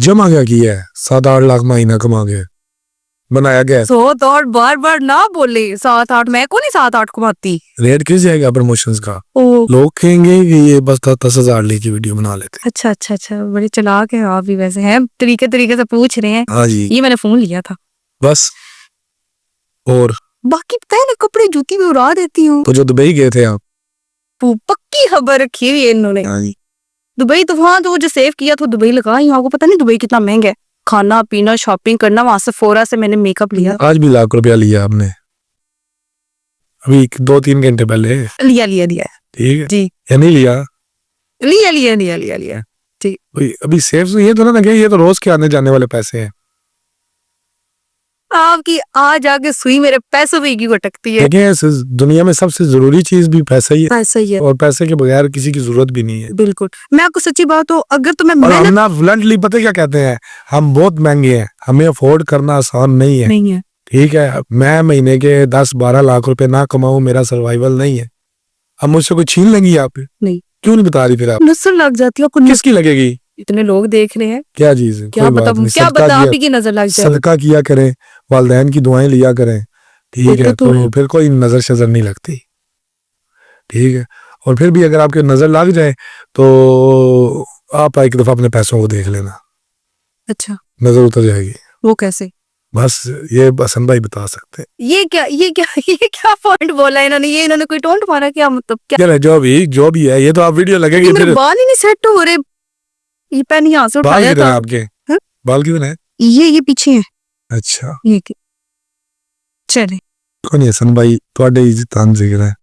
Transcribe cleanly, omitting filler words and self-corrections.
जमा क्या किया है? 7-8 लाख महीना कमा के बनाया गया। 7-8 बार बार ना बोले। 7-8 मैं को नहीं 7-8 कमाती। रेट किस जाएगा प्रमोशंस का? ओ लोग कहेंगे कि ये बस 10,000 लेके वीडियो बना लेते। अच्छा अच्छा अच्छा, बड़े चालाक है आप भी वैसे हैं, तरीके तरीके से पूछ रहे हैं। हाँ जी, ये मैंने फोन लिया था बस। और बाकी पता है ना, कपड़े जूती में उड़ा देती हूँ। तो जो दुबई गए थे आप? पक्की खबर रखी हुई है इन्होंने। हाँ जी, दुबई तो वहां तो जो सेव किया था दुबई लगा ही। आपको पता नहीं दुबई कितना महंगा है, खाना पीना शॉपिंग करना। वहां से फोरा से मैंने मेकअप लिया। आज भी लाख रुपया लिया आपने? अभी 2-3 घंटे पहले? लिया लिया लिया ठीक है जी, या नहीं लिया? लिया लिया लिया लिया लिया ठीक। भाई अभी सेफ तो ये तो ना कि ये तो रोज के आने जाने वाले पैसे हैं। आपकी आज आगे सुई मेरे पैसों पे की अटकती है। देखिए इस दुनिया में सबसे जरूरी चीज भी पैसा ही है, पैसा ही है, और पैसे के बगैर किसी की जरूरत भी नहीं है। बिल्कुल। मैं आपको सच्ची बात हो, अगर तुम्हें और हम मेहनत ना ब्लंटली पता क्या कहते हैं, हम बहुत महंगे हैं, हमें अफोर्ड करना आसान नहीं है। नहीं है, ठीक है, मैं महीने के 10-12 लाख रुपए ना कमाऊं, मेरा सर्वाइवल नहीं है। अब मुझसे कोई छीन लेंगी आप? नहीं। क्यों नहीं बता रही फिर आप? नजर लग जाती है आपको। किसकी लगेगी? इतने लोग देख रहे हैं, क्या चीज है? क्या कोई पता, बात नहीं, क्या सदका पता आप किया, ही की नजर लग जाए। सदका किया करें, वालिदैन की दुआएं लिया करें। ठीक है, तो फिर कोई नजर शजर नहीं लगती। ठीक है, और फिर भी अगर आपके नजर लग जाए तो आप एक दफा अपने पैसों को देख लेना, अच्छा नजर उतर जाएगी। वो कैसे? बस ये हसन भाई बता सकते हैं। ये क्या पॉइंट बोला इन्होंने? ये इन्होंने कोई टोंट मारा क्या? मतलब क्या? क्या जो भी है, ये तो आप वीडियो लगेगी मेरे फिर। बाल ही नहीं सेट हो रहे। ये पेन यहाँ से बाल उठाया किधर है था। आपके? हाँ? बाल किधर है? ये पीछे है। अच्छा, ये चले। कोई नहीं हसन भाई, ਤੁਹਾਡੇ इज्जत जिक्र है।